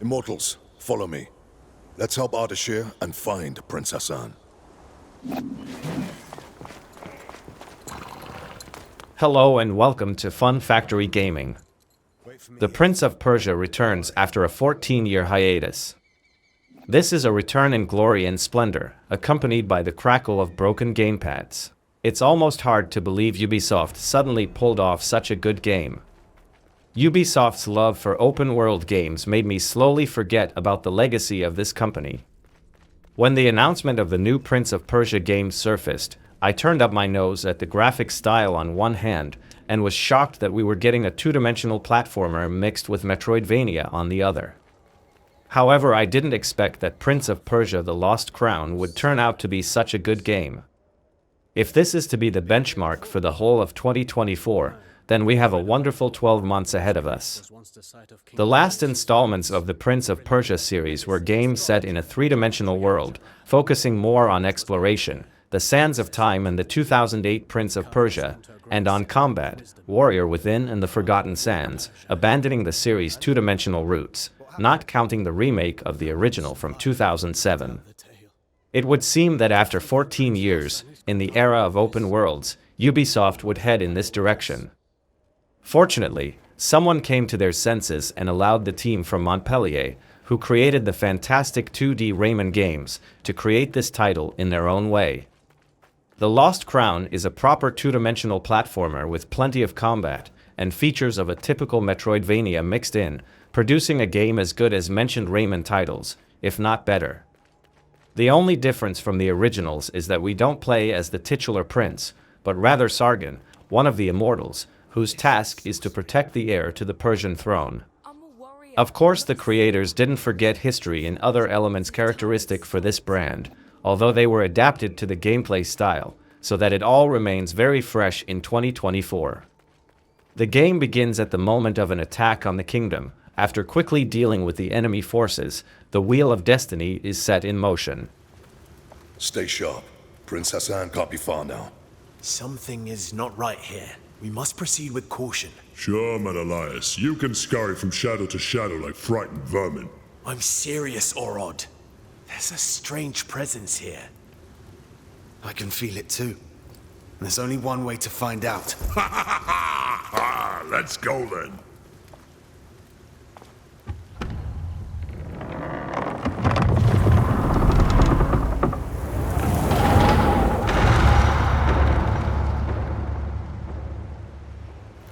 Immortals, follow me. Let's help Ardashir and find Prince Hassan. Hello and welcome to Fun Factory Gaming. The Prince of Persia returns after a 14-year hiatus. This is a return in glory and splendor, accompanied by the crackle of broken gamepads. It's almost hard to believe Ubisoft suddenly pulled off such a good game. Ubisoft's love for open-world games made me slowly forget about the legacy of this company. When the announcement of the new Prince of Persia game surfaced, I turned up my nose at the graphic style on one hand, and was shocked that we were getting a two-dimensional platformer mixed with metroidvania on the other. However, I didn't expect that Prince of Persia: The Lost Crown would turn out to be such a good game. If this is to be the benchmark for the whole of 2024, then we have a wonderful 12 months ahead of us. The last installments of the Prince of Persia series were games set in a three-dimensional world, focusing more on exploration, the Sands of Time and the 2008 Prince of Persia, and on combat, Warrior Within and the Forgotten Sands, abandoning the series' two-dimensional roots, not counting the remake of the original from 2007. It would seem that after 14 years, in the era of open worlds, Ubisoft would head in this direction. Fortunately, someone came to their senses and allowed the team from Montpellier, who created the fantastic 2D Rayman games, to create this title in their own way. The Lost Crown is a proper two-dimensional platformer with plenty of combat and features of a typical Metroidvania mixed in, producing a game as good as mentioned Rayman titles, if not better. The only difference from the originals is that we don't play as the titular prince, but rather Sargon, one of the immortals, whose task is to protect the heir to the Persian throne. Of course, the creators didn't forget history and other elements characteristic for this brand, although they were adapted to the gameplay style, so that it all remains very fresh in 2024. The game begins at the moment of an attack on the kingdom. After quickly dealing with the enemy forces, the Wheel of Destiny is set in motion. Stay sharp. Prince Hassan can't be far now. Something is not right here. We must proceed with caution. Sure, man, Elias. You can scurry from shadow to shadow like frightened vermin. I'm serious, Orod. There's a strange presence here. I can feel it too. And there's only one way to find out. Let's go then.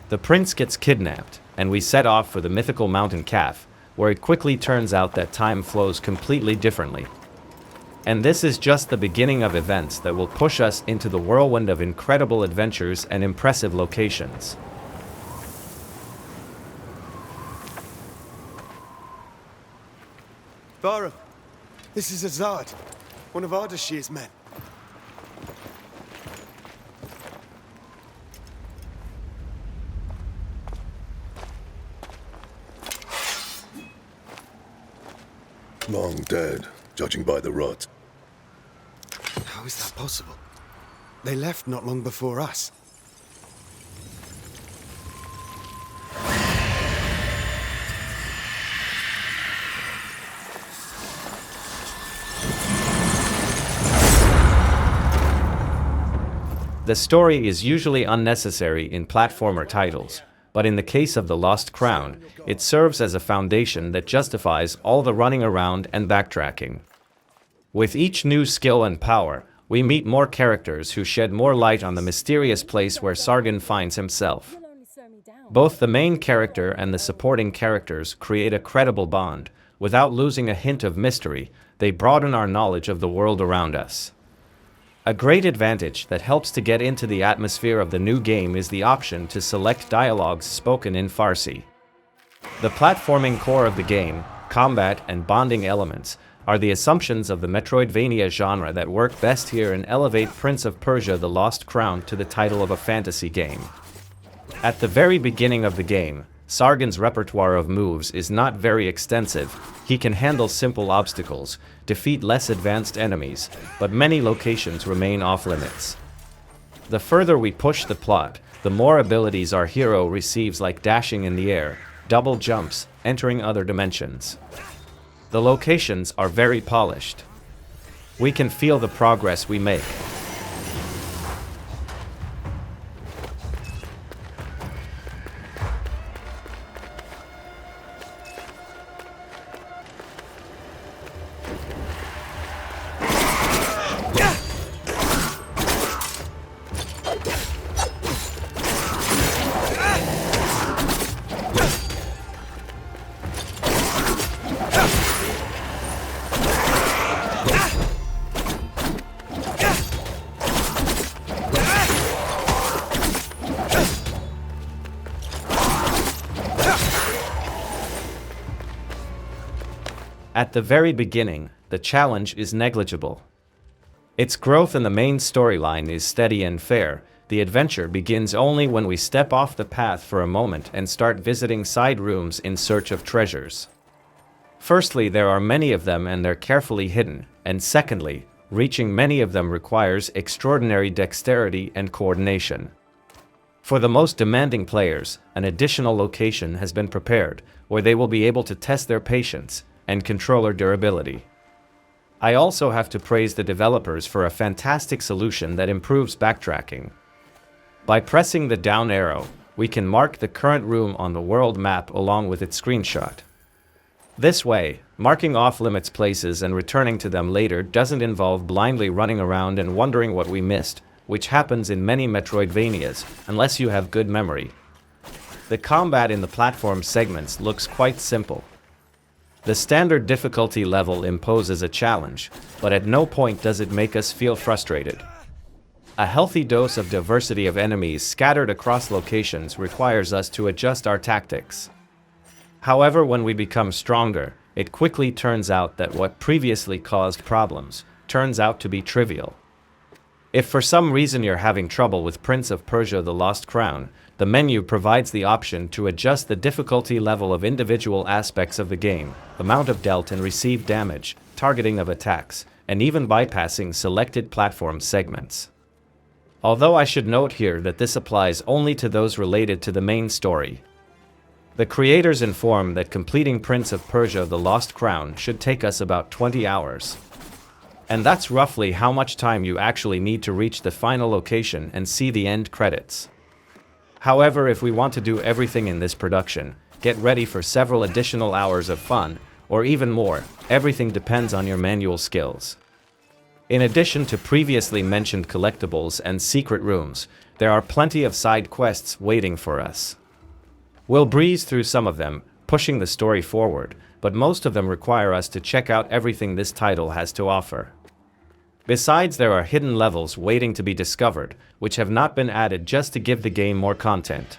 The prince gets kidnapped, and we set off for the mythical mountain Kaf, where it quickly turns out that time flows completely differently. And this is just the beginning of events that will push us into the whirlwind of incredible adventures and impressive locations. Bara, this is Azad, one of Ardashir's men. Long dead, judging by the rot. How is that possible? They left not long before us. The story is usually unnecessary in platformer titles, but in the case of The Lost Crown, it serves as a foundation that justifies all the running around and backtracking. With each new skill and power, we meet more characters who shed more light on the mysterious place where Sargon finds himself. Both the main character and the supporting characters create a credible bond. Without losing a hint of mystery, they broaden our knowledge of the world around us. A great advantage that helps to get into the atmosphere of the new game is the option to select dialogues spoken in Farsi. The platforming core of the game, combat and bonding elements, are the assumptions of the Metroidvania genre that work best here and elevate Prince of Persia: The Lost Crown to the title of a fantasy game. At the very beginning of the game, Sargon's repertoire of moves is not very extensive. He can handle simple obstacles, defeat less advanced enemies, but many locations remain off-limits. The further we push the plot, the more abilities our hero receives, like dashing in the air, double jumps, entering other dimensions. The locations are very polished. We can feel the progress we make. At the very beginning, the challenge is negligible. Its growth in the main storyline is steady and fair. The adventure begins only when we step off the path for a moment and start visiting side rooms in search of treasures. Firstly, there are many of them and they're carefully hidden, and secondly, reaching many of them requires extraordinary dexterity and coordination. For the most demanding players, an additional location has been prepared, where they will be able to test their patience and controller durability. I also have to praise the developers for a fantastic solution that improves backtracking. By pressing the down arrow, we can mark the current room on the world map along with its screenshot. This way, marking off-limits places and returning to them later doesn't involve blindly running around and wondering what we missed, which happens in many metroidvanias, unless you have good memory. The combat in the platform segments looks quite simple. The standard difficulty level imposes a challenge, but at no point does it make us feel frustrated. A healthy dose of diversity of enemies scattered across locations requires us to adjust our tactics. However, when we become stronger, it quickly turns out that what previously caused problems turns out to be trivial. If for some reason you're having trouble with Prince of Persia: The Lost Crown, the menu provides the option to adjust the difficulty level of individual aspects of the game, amount of dealt and received damage, targeting of attacks, and even bypassing selected platform segments. Although I should note here that this applies only to those related to the main story. The creators inform that completing Prince of Persia: The Lost Crown should take us about 20 hours. And that's roughly how much time you actually need to reach the final location and see the end credits. However, if we want to do everything in this production, get ready for several additional hours of fun, or even more. Everything depends on your manual skills. In addition to previously mentioned collectibles and secret rooms, there are plenty of side quests waiting for us. We'll breeze through some of them, pushing the story forward, but most of them require us to check out everything this title has to offer. Besides, there are hidden levels waiting to be discovered, which have not been added just to give the game more content.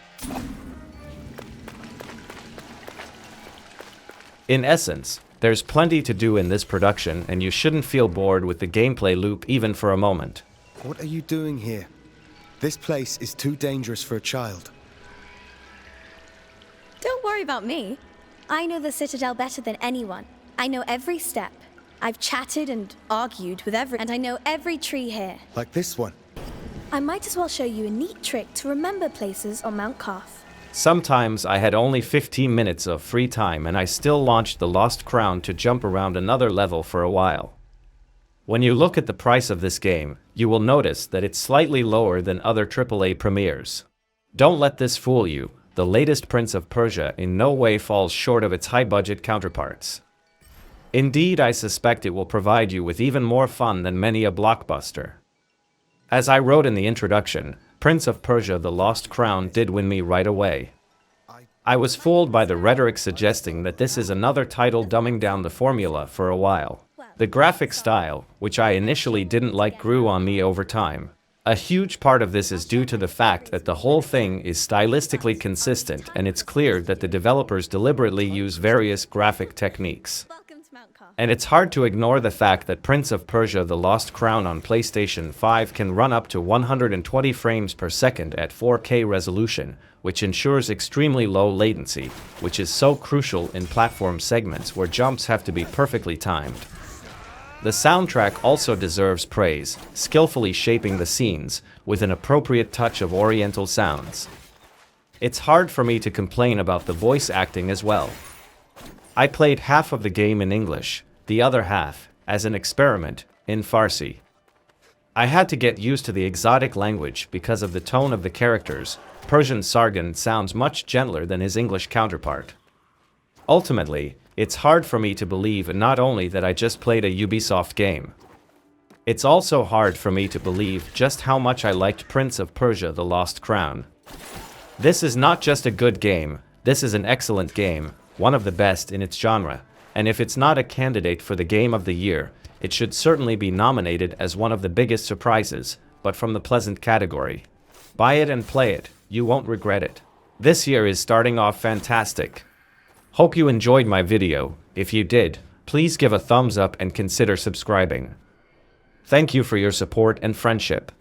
In essence, there's plenty to do in this production, and you shouldn't feel bored with the gameplay loop even for a moment. What are you doing here? This place is too dangerous for a child. Don't worry about me. I know the Citadel better than anyone. I know every step. I've chatted and argued with and I know every tree here. Like this one. I might as well show you a neat trick to remember places on Mount Carth. Sometimes I had only 15 minutes of free time and I still launched the Lost Crown to jump around another level for a while. When you look at the price of this game, you will notice that it's slightly lower than other AAA premieres. Don't let this fool you. The latest Prince of Persia in no way falls short of its high-budget counterparts. Indeed, I suspect it will provide you with even more fun than many a blockbuster. As I wrote in the introduction, Prince of Persia: The Lost Crown did win me right away. I was fooled by the rhetoric suggesting that this is another title dumbing down the formula for a while. The graphic style, which I initially didn't like, grew on me over time. A huge part of this is due to the fact that the whole thing is stylistically consistent, and it's clear that the developers deliberately use various graphic techniques. And it's hard to ignore the fact that Prince of Persia: The Lost Crown on PlayStation 5 can run up to 120 frames per second at 4K resolution, which ensures extremely low latency, which is so crucial in platform segments where jumps have to be perfectly timed. The soundtrack also deserves praise, skillfully shaping the scenes with an appropriate touch of oriental sounds. It's hard for me to complain about the voice acting as well. I played half of the game in English, the other half, as an experiment, in Farsi. I had to get used to the exotic language because of the tone of the characters. Persian Sargon sounds much gentler than his English counterpart. Ultimately, it's hard for me to believe not only that I just played a Ubisoft game. It's also hard for me to believe just how much I liked Prince of Persia: The Lost Crown. This is not just a good game, this is an excellent game, one of the best in its genre, and if it's not a candidate for the Game of the Year, it should certainly be nominated as one of the biggest surprises, but from the pleasant category. Buy it and play it, you won't regret it. This year is starting off fantastic. Hope you enjoyed my video. If you did, please give a thumbs up and consider subscribing. Thank you for your support and friendship.